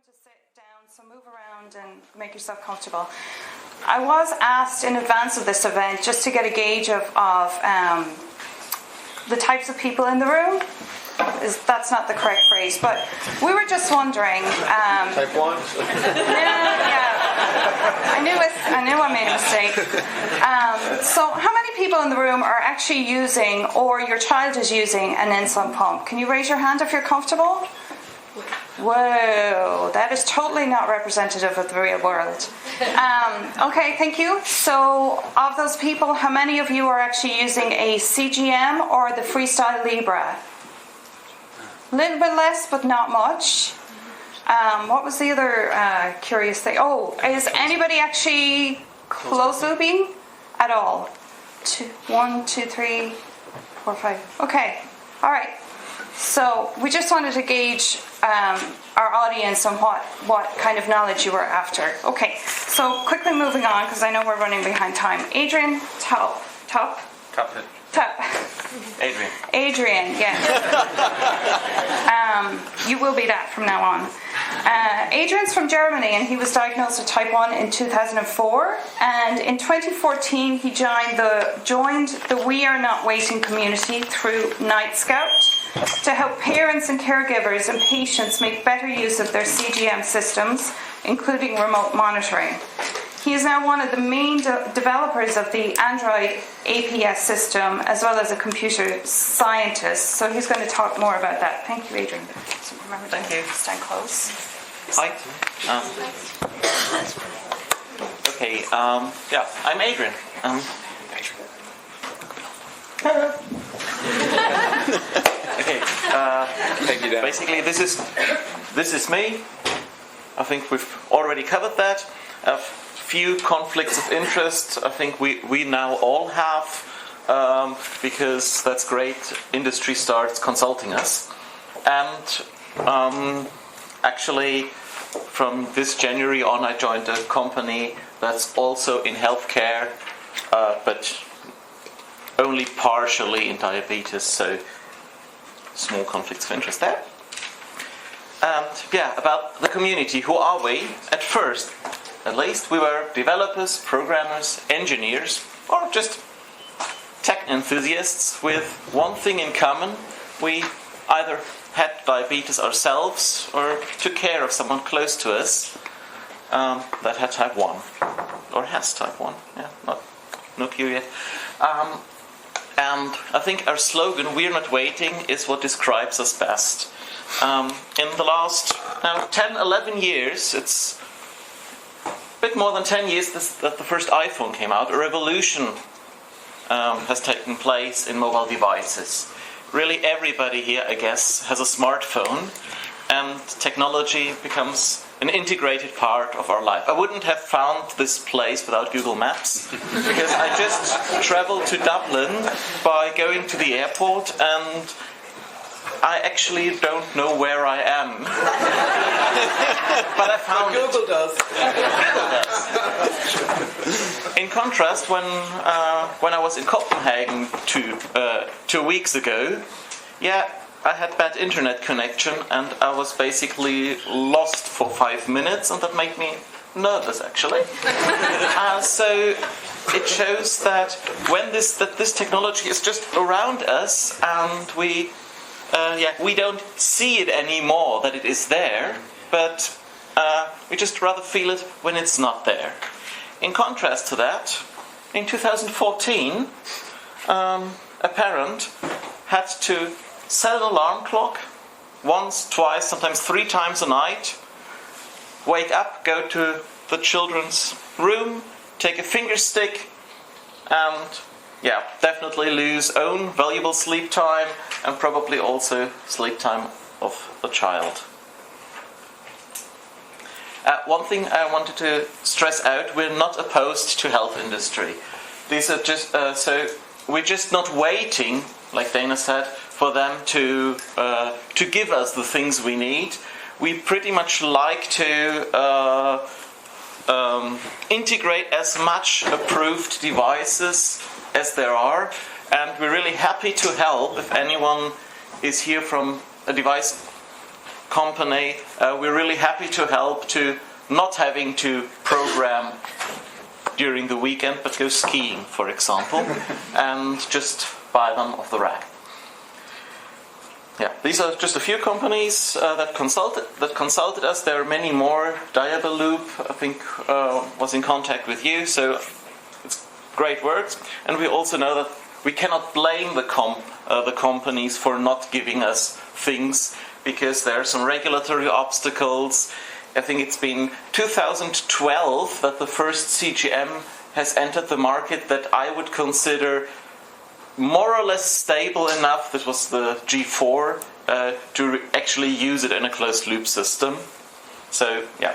to sit down, so move around and make yourself comfortable. I was asked in advance of this event just to get a gauge of the types of people in the room. That's not the correct phrase, but we were just wondering. Type 1? Yeah. I knew I made a mistake. So how many people in the room are actually using, or your child is using, an insulin pump? Can you raise your hand if you're comfortable? Whoa, that is totally not representative of the real world. Okay, thank you. So, of those people, how many of you are actually using a CGM or the Freestyle Libre? A little bit less, but not much. What was the other curious thing? Oh, is anybody actually closed looping at all? 1, 2, 3, 4, 5. Okay, all right. So we just wanted to gauge our audience on what kind of knowledge you were after. Okay, so quickly moving on because I know we're running behind time. Adrian Tappe. Adrian, yeah. You will be that from now on. Adrian's from Germany and he was diagnosed with type 1 in 2004, and in 2014 he joined the We Are Not Waiting community through Nightscout to help parents and caregivers and patients make better use of their CGM systems, including remote monitoring. He is now one of the main developers of the Android APS system, as well as a computer scientist. So he's going to talk more about that. Thank you, Adrian. So remember to stand close. Hi. Okay. I'm Adrian. Okay. Thank you, Dan. Basically, this is me. I think we've already covered that. A few conflicts of interest. I think we now all have, because that's great. Industry starts consulting us, and actually, from this January on, I joined a company that's also in healthcare, but only partially in diabetes. So. Small conflicts of interest there. And about the community. Who are we? At first, at least, we were developers, programmers, engineers, or just tech enthusiasts with one thing in common. We either had diabetes ourselves or took care of someone close to us that had type 1 or has type 1. Yeah, no period. And I think our slogan, "We're Not Waiting," is what describes us best. In the last 10, 11 years, it's a bit more than 10 years that the first iPhone came out. A revolution has taken place in mobile devices. Really everybody here, I guess, has a smartphone, and technology becomes an integrated part of our life. I wouldn't have found this place without Google Maps, because I just traveled to Dublin by going to the airport, and I actually don't know where I am. But I found Google does. In contrast, when I was in Copenhagen 2 weeks ago, I had bad internet connection and I was basically lost for 5 minutes, and that made me nervous actually. So it shows that when this technology is just around us and we don't see it anymore that it is there, but we just rather feel it when it's not there. In contrast to that, in 2014, a parent had to set an alarm clock once, twice, sometimes 3 times a night, wake up, go to the children's room, take a finger stick, and definitely lose own valuable sleep time and probably also sleep time of the child. One thing I wanted to stress out: we're not opposed to health industry. These are just so we're just not waiting, like Dana said, for them to give us the things we need. We pretty much like to integrate as much approved devices as there are, and we're really happy to help if anyone is here from a device company, we're really happy to help to not having to program during the weekend, but go skiing, for example, and just buy them off the rack. Yeah, these are just a few companies that consulted us. There are many more. Diabeloop, I think, was in contact with you, so it's great work. And we also know that we cannot blame the companies for not giving us things, because there are some regulatory obstacles. I think it's been 2012 that the first CGM has entered the market that I would consider more or less stable enough. This was the G4 to actually use it in a closed loop system. So yeah,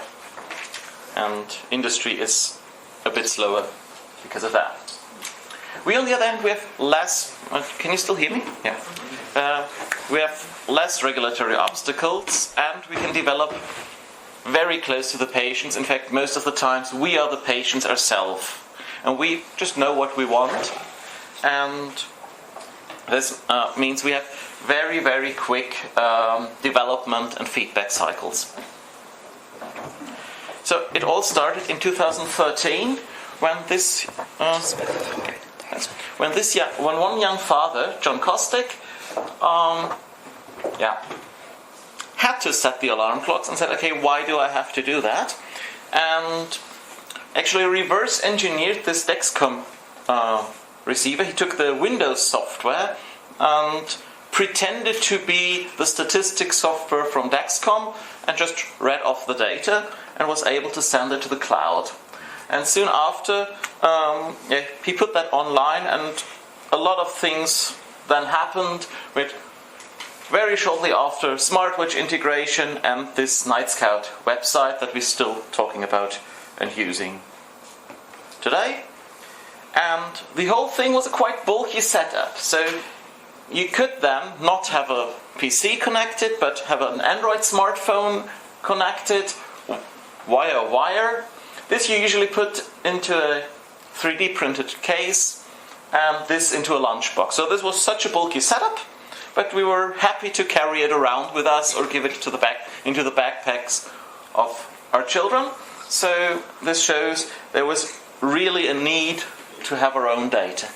and industry is a bit slower because of that. We on the other hand, we have less. Can you still hear me? Yeah. We have less regulatory obstacles, and we can develop very close to the patients. In fact, most of the times we are the patients ourselves, and we just know what we want. And this means we have very, very quick development and feedback cycles. So it all started in 2013 when one young father, John Kostek, had to set the alarm clocks and said, okay, why do I have to do that? And actually reverse engineered this Dexcom receiver. He took the Windows software and pretended to be the statistics software from Dexcom and just read off the data and was able to send it to the cloud. And soon after, he put that online, and a lot of things then happened with very shortly after smartwatch integration and this Nightscout website that we're still talking about and using today. And the whole thing was a quite bulky setup. So you could then not have a PC connected, but have an Android smartphone connected via wire. This you usually put into a 3D printed case, and this into a lunchbox. So this was such a bulky setup, but we were happy to carry it around with us or give it to into the backpacks of our children. So this shows there was really a need to have our own data.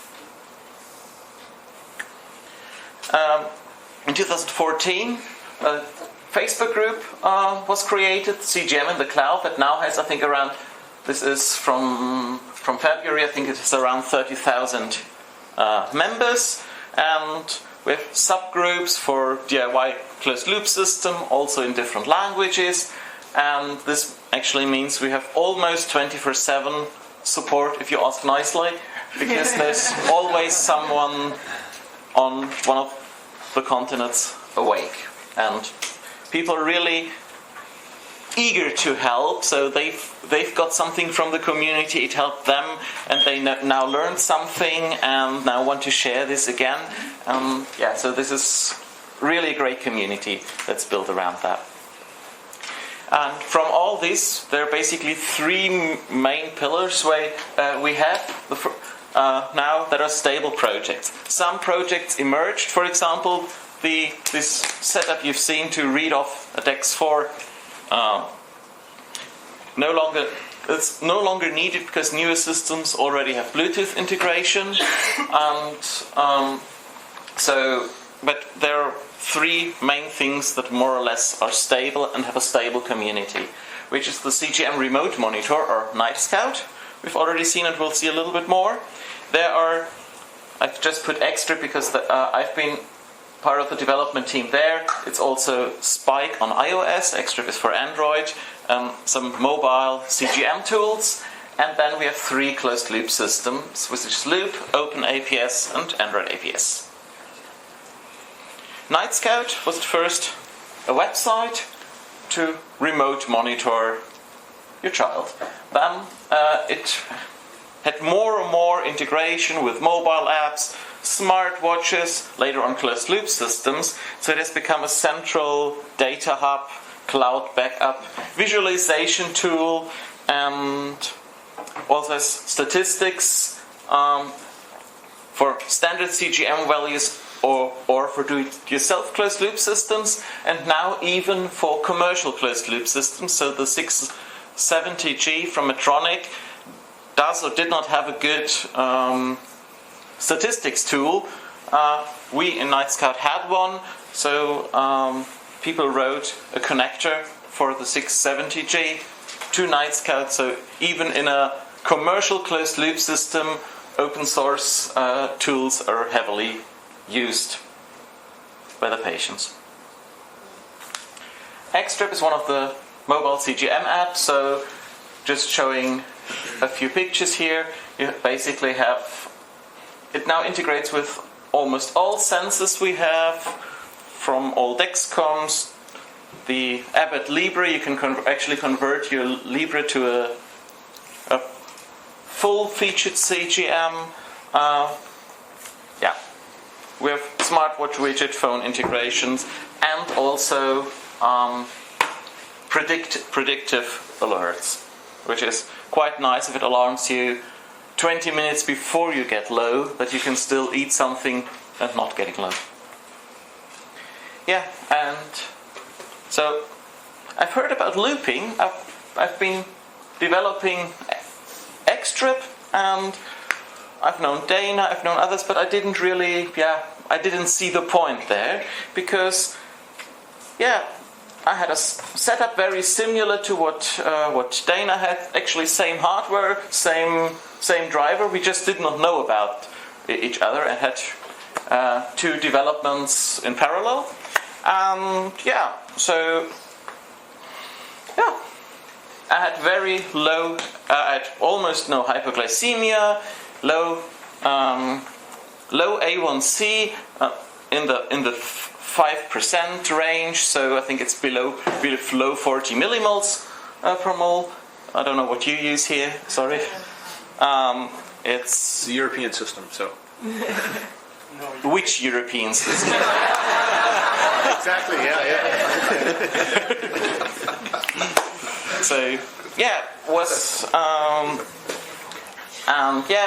In 2014, a Facebook group was created, CGM in the Cloud, that now has, I think, around, this is from February, I think it is around 30,000 members, and we have subgroups for DIY closed loop system, also in different languages, and this actually means we have almost 24/7 support, if you ask nicely, because there's always someone on one of the continents awake, and people are really eager to help. So they've got something from the community, it helped them, and they now learned something and now want to share this again. So this is really a great community that's built around that. And from all this, there are basically three main pillars we have now that are stable projects. Some projects emerged, for example, this setup you've seen to read off a DEX4 it's no longer needed because newer systems already have Bluetooth integration, and but there are three main things that more or less are stable and have a stable community, which is the CGM remote monitor, or Nightscout. We've already seen it, we'll see a little bit more. I've just put Xdrip because I've been part of the development team there. It's also Spike on iOS, Xdrip is for Android, some mobile CGM tools, and then we have three closed loop systems, which is Loop, Open APS, and Android APS. Nightscout was at first a website to remote monitor your child. Then it had more and more integration with mobile apps, smartwatches, later on closed loop systems, so it has become a central data hub, cloud backup, visualization tool, and also has statistics for standard CGM values or for do-it-yourself closed-loop systems, and now even for commercial closed-loop systems. So the 670G from Medtronic does or did not have a good statistics tool. We in Nightscout had one, so people wrote a connector for the 670G to Nightscout. So even in a commercial closed-loop system, open source tools are heavily used by the patients. Xdrip is one of the mobile CGM apps, so just showing a few pictures here. You basically have, it now integrates with almost all sensors we have, from all Dexcoms, the Abbott Libre. You can actually convert your Libre to a full-featured CGM. We have smartwatch widget phone integrations, and also predictive alerts, which is quite nice if it alarms you 20 minutes before you get low, that you can still eat something and not getting low. Yeah, and so I've heard about looping. I've been developing Xdrip, and I've known Dana, I've known others, but I didn't see the point there, because I had a setup very similar to what Dana had. Actually, same hardware, same driver. We just did not know about each other and had two developments in parallel. And I had very low, I had almost no hypoglycemia, low A1C in the 5% range, so I think it's below 40 millimoles per mole. I don't know what you use here. Sorry. It's the European system. So which European system? Exactly. Yeah. So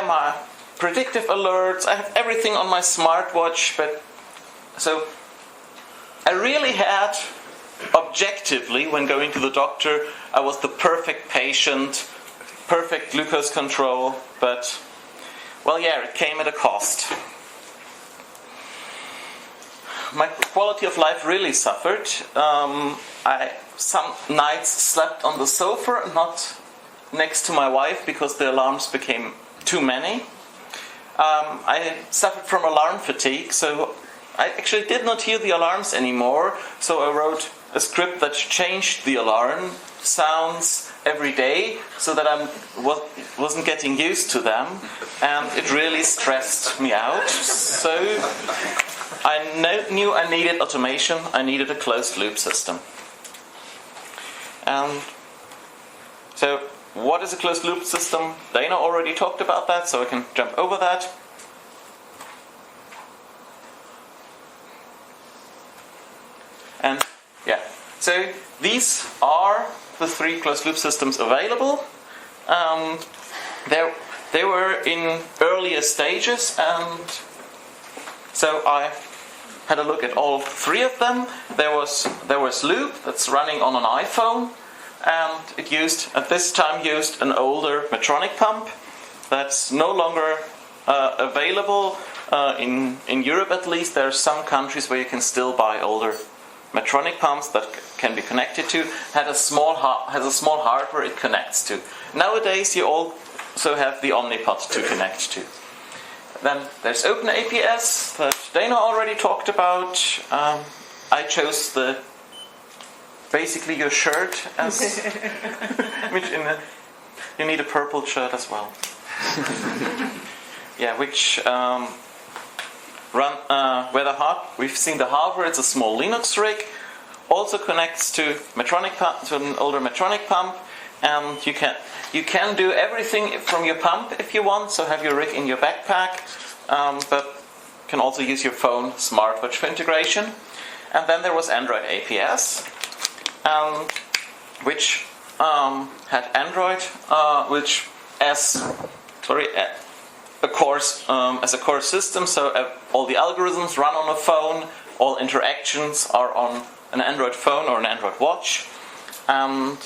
my predictive alerts. I have everything on my smartwatch, but so I really had, objectively, when going to the doctor, I was the perfect patient, perfect glucose control, but it came at a cost. My quality of life really suffered. I some nights slept on the sofa, not next to my wife, because the alarms became too many. I suffered from alarm fatigue, so I actually did not hear the alarms anymore. So I wrote a script that changed the alarm sounds every day, so that I wasn't getting used to them, and it really stressed me out. So I knew I needed automation. I needed a closed loop system. So what is a closed loop system? Dana already talked about that, so I can jump over that. And so these are the three closed loop systems available. They were in earlier stages, and so I had a look at all three of them. There was Loop, that's running on an iPhone, and it at this time used an older Medtronic pump that's no longer available in Europe. At least there are some countries where you can still buy older Medtronic pumps that can be connected to. Has a small hardware it connects to. Nowadays you also have the Omnipod to connect to. Then there's Open APS that Dana already talked about. I chose basically your shirt as which you need a purple shirt as well. Which we've seen the hardware. It's a small Linux rig. Also connects to an older Medtronic pump, and you can do everything from your pump if you want. So have your rig in your backpack, but you can also use your phone smartwatch for integration. And then there was Android APS, which had Android, as a core system, so all the algorithms run on a phone, all interactions are on an Android phone or an Android watch. And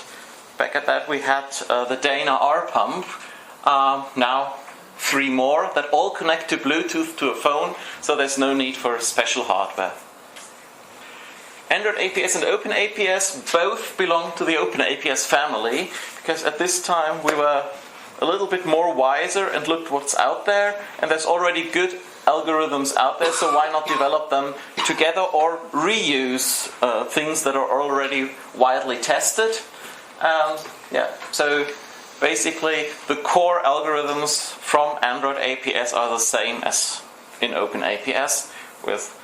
back at that we had the Dana R pump, now 3 more that all connect to Bluetooth to a phone, so there's no need for special hardware. Android APS and Open APS both belong to the Open APS family, because at this time we were a little bit more wiser and looked what's out there, and there's already good algorithms out there, so why not develop them together or reuse things that are already widely tested. So basically the core algorithms from Android APS are the same as in Open APS, with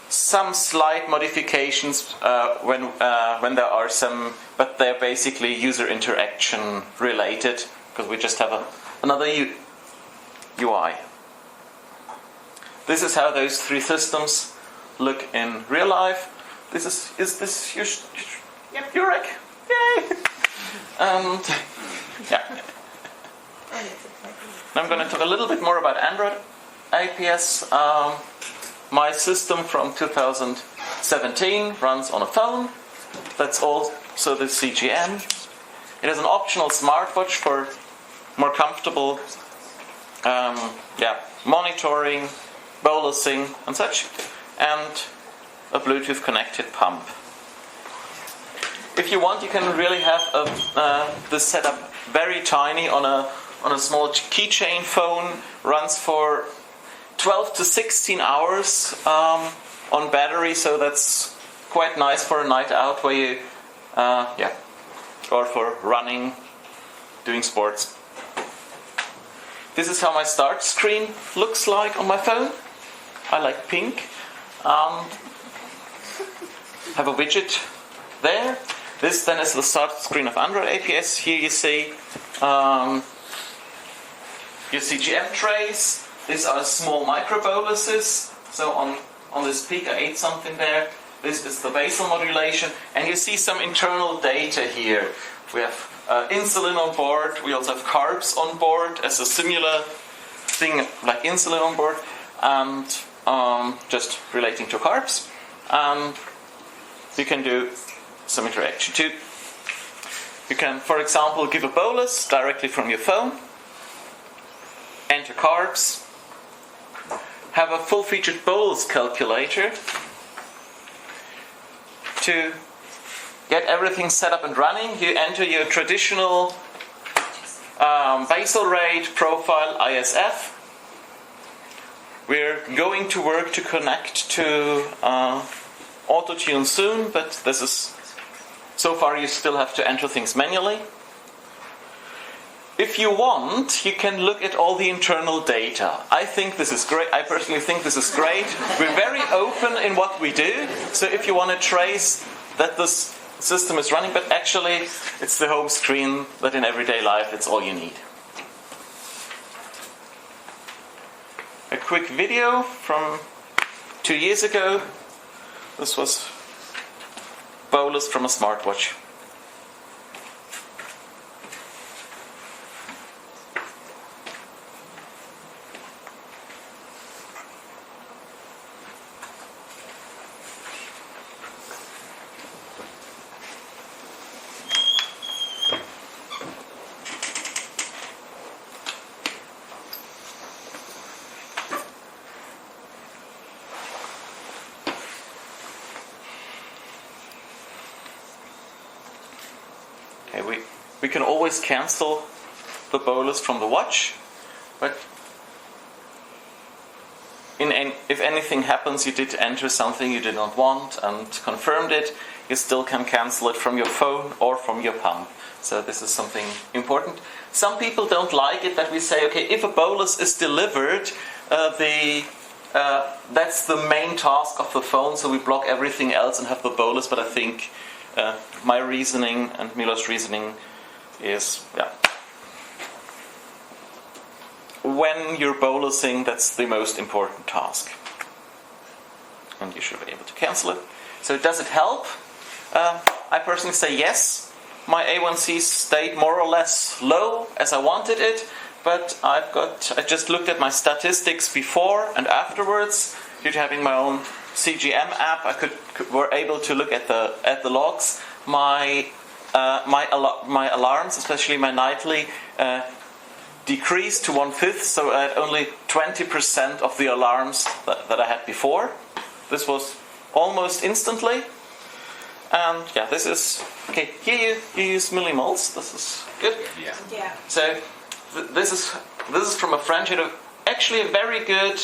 some slight modifications when there are some, but they're basically user interaction related, because we just have another UI. This is how those 3 systems look in real life. Is this your Jurek? Yay! And yeah. Now I'm going to talk a little bit more about Android APS. My system from 2017 runs on a phone. That's also the CGM. It has an optional smartwatch for more comfortable monitoring, bolusing and such, and a Bluetooth connected pump. If you want, you can really have this setup very tiny on a small keychain phone. Runs for 12 to 16 hours on battery, so that's quite nice for a night out where you or for running, doing sports. This is how my start screen looks like on my phone. I like pink. Have a widget there. This then is the start screen of Android APS. Here you see your CGM trays. These are small micro boluses. So on this peak I ate something there. This is the basal modulation. And you see some internal data here. We have insulin on board. We also have carbs on board as a similar thing like insulin on board. And just relating to carbs. And you can do some interaction too. You can, for example, give a bolus directly from your phone, enter carbs, have a full-featured bolus calculator to get everything set up and running. You enter your traditional basal rate profile ISF. We're going to work to connect to auto-tune soon, but this is, so far you still have to enter things manually. If you want, you can look at all the internal data. I think this is great. I personally think this is great. We're very open in what we do, so if you want to trace that this system is running, but actually it's the home screen that in everyday life it's all you need. A quick video from 2 years ago. This was bolus from a smartwatch. We can always cancel the bolus from the watch, but if anything happens, you did enter something you did not want and confirmed it, you still can cancel it from your phone or from your pump. So this is something important. Some people don't like it that we say, okay, if a bolus is delivered, that's the main task of the phone, so we block everything else and have the bolus, but I think my reasoning and Milo's reasoning is, when you're bolusing, that's the most important task. And you should be able to cancel it. So does it help? I personally say yes. My A1C stayed more or less low as I wanted it, but I just looked at my statistics before and afterwards. Due to having my own CGM app, I were able to look at the logs. My alarms, especially my nightly, decreased to 1/5, so I had only 20% of the alarms that I had before. This was almost instantly. And yeah, this is okay. Here you use millimoles. This is good. Yeah. So this is from a friend who had actually a very good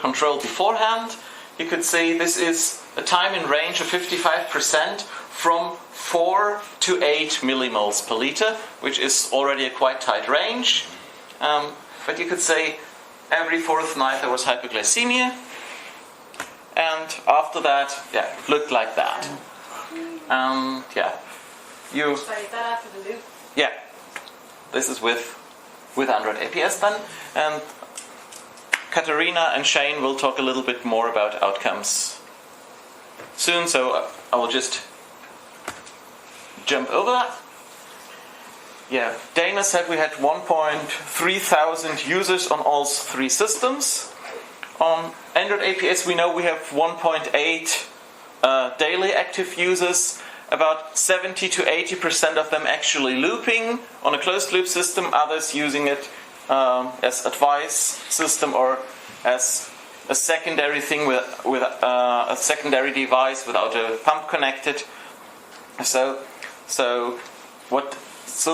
control beforehand. You could see this is a time in range of 55% from 4 to 8 millimoles per liter, which is already a quite tight range. But you could say every fourth night there was hypoglycemia, and after that, yeah, it looked like that. Yeah, Sorry, is that after the loop? yeah, this is with 100 APS then, and Katarina and Shane will talk a little bit more about outcomes soon, so I will just jump over that. Yeah, Dana said we had 1,300 users on all three systems. On Android APS we know we have 1.8 daily active users, about 70 to 80% of them actually looping on a closed loop system, others using it as advice system or as a secondary thing with a secondary device without a pump connected. So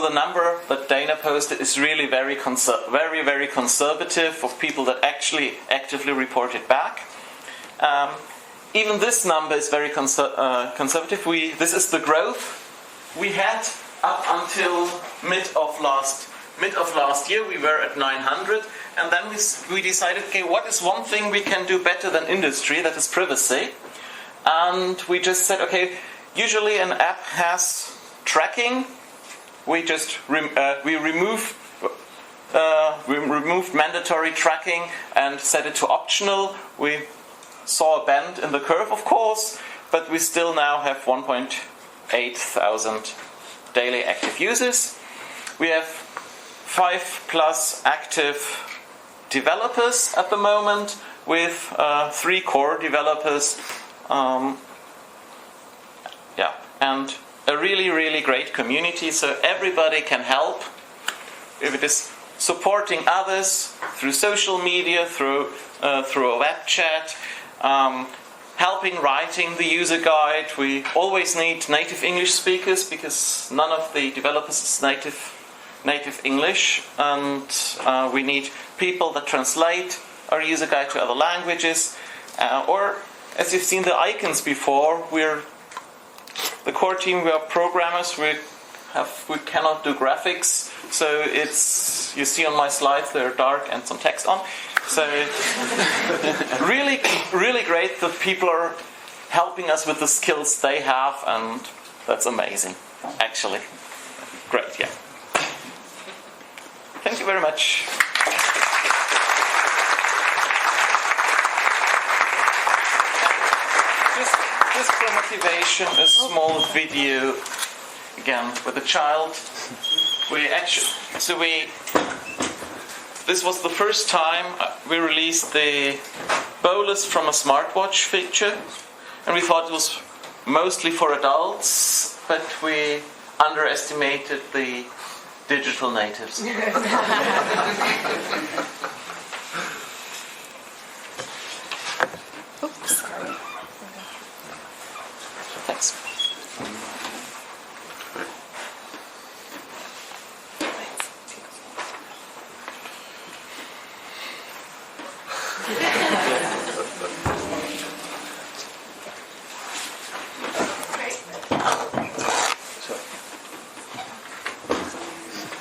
the number that Dana posted is really very conservative of people that actually actively report it back. Even this number is very conservative. This is the growth we had up until mid of last year. We were at 900, and then we decided, okay, what is one thing we can do better than industry? That is privacy. And we just said, okay, usually an app has tracking. We just removed mandatory tracking and set it to optional. We saw a bend in the curve, of course, but we still now have 1,800 daily active users. We have 5+ active developers at the moment, with 3 core developers. And a really, really great community, so everybody can help. If it is supporting others through social media, through a web chat, helping writing the user guide. We always need native English speakers because none of the developers is native English, and we need people that translate our user guide to other languages. Or, as you've seen the icons before, the core team, we are programmers. We cannot do graphics, so you see on my slides they're dark and some text on. So really, really great that people are helping us with the skills they have, and that's amazing. Actually, great. Yeah. Thank you very much. Just for motivation, a small video again with a child. This was the first time we released the bolus from a smartwatch feature, and we thought it was mostly for adults, but we underestimated the digital natives. Thanks.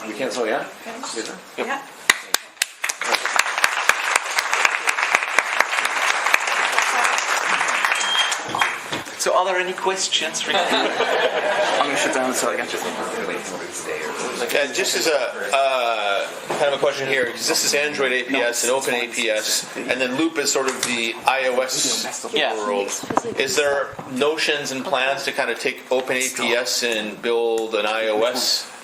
Vi kan så, ja? Ja. So So are there any questions? I'm going to shut down so I can just... Yeah, just as a kind of a question here, because this is Android APS and Open APS, and then Loop is sort of the iOS world. Is there notions and plans to kind of take Open APS and build an iOS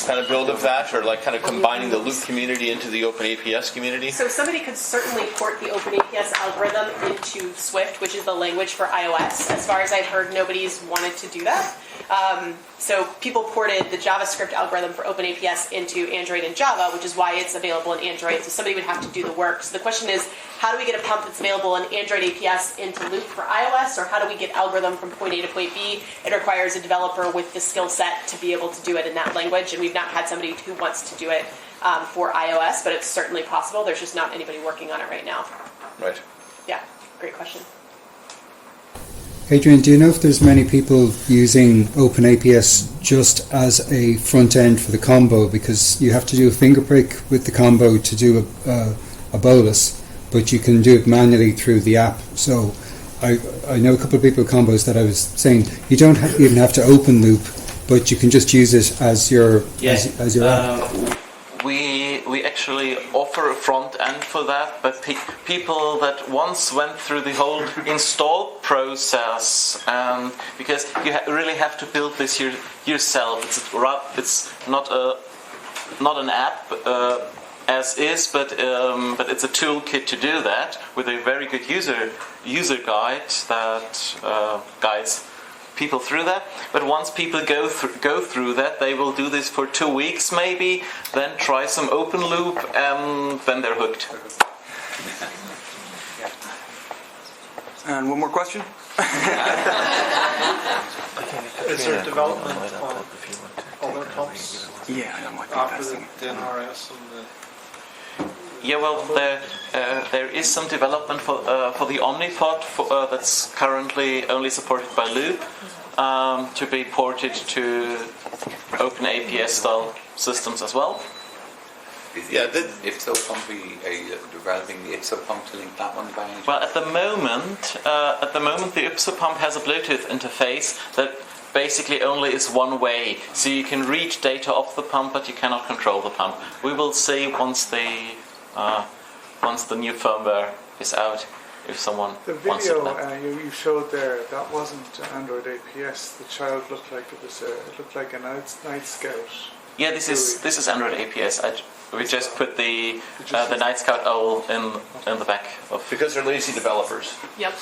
kind of build of that, or like kind of combining the Loop community into the Open APS community? So somebody could certainly port the OpenAPS algorithm into Swift, which is the language for iOS. As far as I've heard, nobody's wanted to do that. So people ported the JavaScript algorithm for OpenAPS into Android and Java, which is why it's available in Android. So somebody would have to do the work. So the question is, how do we get a pump that's available in Android APS into Loop for iOS, or how do we get algorithm from point A to point B? It requires a developer with the skill set to be able to do it in that language, and we've not had somebody who wants to do it for iOS, but it's certainly possible. There's just not anybody working on it right now. Right. Yeah, great question. Adrian, do you know if there's many people using OpenAPS just as a front end for the combo, because you have to do a finger prick with the combo to do a bolus, but you can do it manually through the app. So I know a couple of people with combos that I was saying you don't even have to open Loop, but you can just use it as your as your app. We actually offer a front end for that, but people that once went through the whole install process, because you really have to build this yourself. It's not an app as is, but it's a toolkit to do that with a very good user guide that guides people through that. But once people go through that, they will do this for 2 weeks maybe, then try some open loop, and then they're hooked. And one more question? Is there development on other pumps Yeah, I might be after investing. the NRS and the... Yeah, well, there is some development for the Omnipod that's currently only supported by Loop to be ported to Open APS style systems as well. Yeah, Ipso pump developing the Ipso pump to link that one by. Well, at the moment, the Ipso pump has a Bluetooth interface that basically only is one way, so you can read data off the pump, but you cannot control the pump. We will see once the new firmware is out if someone The wants it. video you showed there, that wasn't Android APS. The child looked like it looked like a Nightscout. Yeah, this is Android APS. We just put the Nightscout owl in the back of. because they're lazy developers. Yep.